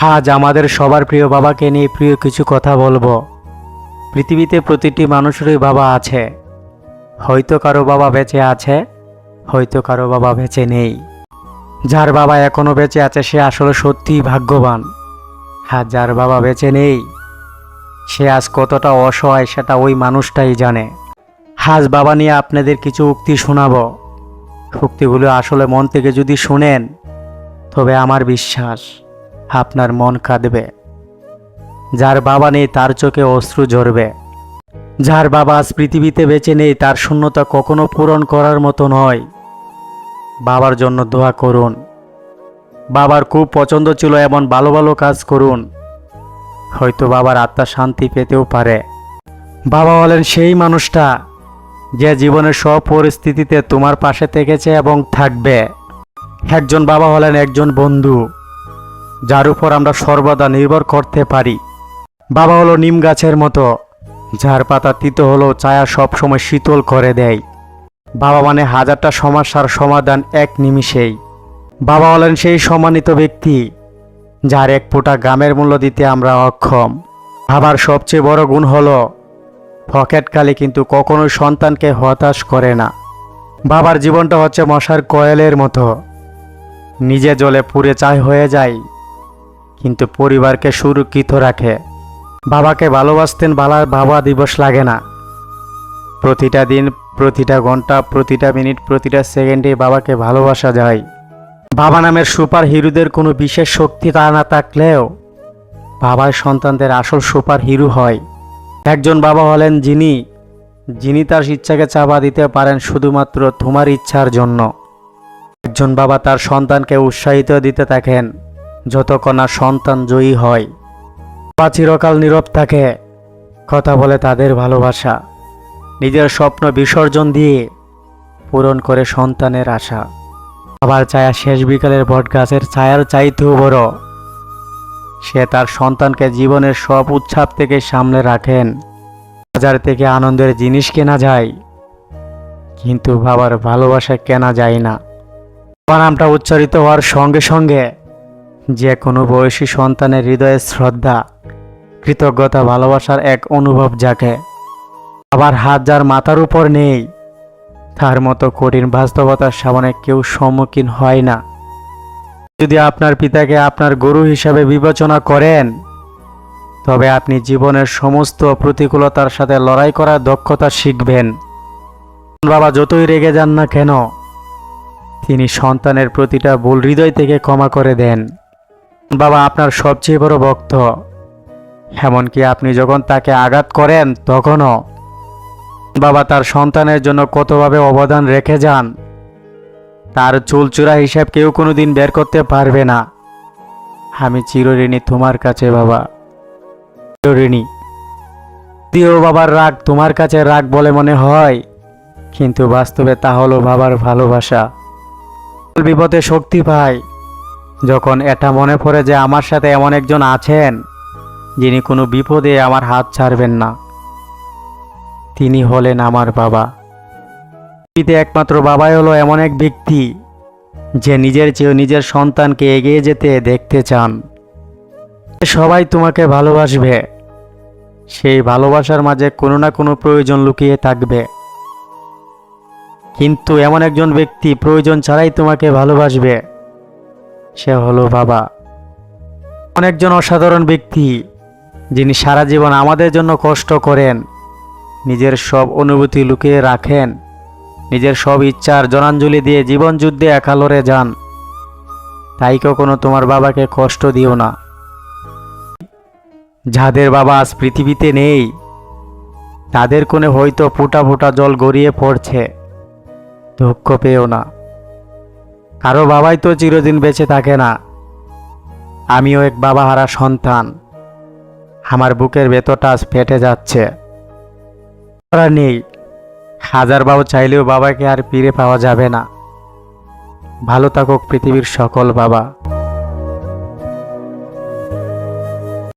আজ আমাদের সবার প্রিয় বাবাকে নিয়ে প্রিয় কিছু কথা বলবো। পৃথিবীতে প্রতিটি মানুষেরই বাবা আছে। হয়তো কারো বাবা বেঁচে আছে, হয়তো কারো বাবা বেঁচে নেই। যার বাবা এখনো বেঁচে আছে সে আসলে সত্যিই ভাগ্যবান। আর যার বাবা বেঁচে নেই সে আজ কতটা অসহায় সেটা ওই মানুষটাই জানে। আজ বাবা নিয়ে আপনাদের কিছু উক্তি শোনাবো। উক্তিগুলো আসলে মন থেকে যদি শুনেন তবে আমার বিশ্বাস আপনার মন কাঁদবে। যার বাবা নেই তার চোখে অশ্রু ঝরবে। যার বাবা আজ পৃথিবীতে বেঁচে নেই তার শূন্যতা কখনো পূরণ করার মতো নয়। বাবার জন্য দোয়া করুন। বাবার খুব পছন্দ ছিল এমন ভালো ভালো কাজ করুন, হয়তো বাবার আত্মা শান্তি পেতেও পারে। বাবা হলেন সেই মানুষটা যে জীবনের সব পরিস্থিতিতে তোমার পাশে থেকেছে এবং থাকবে। একজন বাবা হলেন একজন বন্ধু যার উপর আমরা সর্বদা নির্ভর করতে পারি। বাবা হলো নিম গাছের মতো যার পাতা তিতো হলেও ছায়া সবসময় শীতল করে দেয়। বাবা মানে হাজারটা সমস্যার সমাধান এক নিমিষেই। বাবা হলেন সেই সম্মানিত ব্যক্তি যার এক ফোঁটা ঘামের মূল্য দিতে আমরা অক্ষম। বাবার সবচেয়ে বড় গুণ হলো পকেটকালি কিন্তু কখনোই সন্তানকে হতাশ করে না। বাবার জীবনটা হচ্ছে মশার কয়েলের মতো, নিজে জ্বলে পুড়ে ছাই হয়ে যায় কিন্তু পরিবারকে সুরক্ষিত রাখে। বাবাকে ভালোবাসতেন বাবা দিবস লাগে না। প্রতিটা দিন, প্রতিটা ঘন্টা, প্রতিটা মিনিট, প্রতিটা সেকেন্ডে বাবাকে ভালোবাসা যায়। বাবা নামের সুপার হিরোদের কোনো বিশেষ শক্তি তা না থাকলেও বাবার সন্তানদের আসল সুপার হিরো হয়। একজন বাবা হলেন যিনি তার ইচ্ছাকে চাপা দিতে পারেন শুধুমাত্র তোমার ইচ্ছার জন্য। একজন বাবা তার সন্তানকে উৎসাহিত দিতে থাকেন যতক্ষণ না সন্তান জয়ী হয়। বাবা চিরকাল নীরব থাকে, কথা বলে তাদের ভালোবাসা, নিজের স্বপ্ন বিসর্জন দিয়ে পূরণ করে সন্তানের আশা। বাবার ছায়া শেষ বিকালের বটগাছের ছায়ার চাইতেও বড়। সে তার সন্তানকে জীবনের সব উৎসব থেকে সামলে রাখেন। বাজার থেকে আনন্দের জিনিস কেনা যায় কিন্তু বাবার ভালোবাসা কেনা যায় না। বাবা নামটা উচ্চারিত হওয়ার সঙ্গে সঙ্গে যে কোনো বয়সী সন্তানের হৃদয়ে শ্রদ্ধা, কৃতজ্ঞতা, ভালোবাসার এক অনুভব জাগে। বাবার হাত যার মাথার উপর নেই তার মতো কঠিন বাস্তবতার সামনে কেউ সম্মুখীন হয় না। যদি আপনার পিতাকে আপনার গুরু হিসাবে বিবেচনা করেন তবে আপনি জীবনের সমস্ত প্রতিকূলতার সাথে লড়াই করার দক্ষতা শিখবেন। বাবা যতই রেগে যান না কেন তিনি সন্তানের প্রতিটা ভুল হৃদয় থেকে ক্ষমা করে দেন। বাবা আপনার সবচেয়ে বড় ভক্ত, এমনকি আপনি যখন তাকে আঘাত করেন তখনও। বাবা তার সন্তানের জন্য কতভাবে অবদান রেখে যান তার চুলচূড়া হিসাব কেউ কোনোদিন বের করতে পারবে না। আমি চিরঋণী তোমার কাছে বাবা, চিরঋণী। যদিও বাবার রাগ তোমার কাছে রাগ বলে মনে হয় কিন্তু বাস্তবে তা হলো বাবার ভালোবাসা। বিপদে শক্তি পায় যখন এটা মনে পড়ে যে আমার সাথে এমন একজন আছেন যিনি কোনো বিপদে আমার হাত ছাড়বেন না। তিনি হলেন আমার বাবা। পৃথিবীতে একমাত্র বাবাই হলো এমন এক ব্যক্তি যে নিজের চেয়েও নিজের সন্তানকে এগিয়ে যেতে দেখতে চান। সবাই তোমাকে ভালোবাসবে, সেই ভালোবাসার মাঝে কোনো না কোনো প্রয়োজন লুকিয়ে থাকবে। কিন্তু এমন একজন ব্যক্তি প্রয়োজন ছাড়াই তোমাকে ভালোবাসবে, সে হলো বাবা। এমন একজন অসাধারণ ব্যক্তি যিনি সারা জীবন আমাদের জন্য কষ্ট করেন, নিজের সব অনুভূতি লুকিয়ে রাখেন, নিজের সব ইচ্ছার জনাঞ্জলি দিয়ে জীবন যুদ্ধে একা লড়ে যান। তাই কখনো তোমার বাবাকে কষ্ট দিও না। যাদের বাবা আজ পৃথিবীতে নেই তাদের কোণে হয়তো ফোঁটা ফোঁটা জল গড়িয়ে পড়ছে, দুঃখ পেও না। কারো বাবাই তো চিরদিন বেঁচে থাকে না। আমিও এক বাবা হারা সন্তান, আমার বুকের ভেতরটা আজ ফেটে যাচ্ছে। নেই, হাজার বাবা চাইলেও বাবাকে আর ফিরে পাওয়া যাবে না। ভালো থাকুক পৃথিবীর সকল বাবা।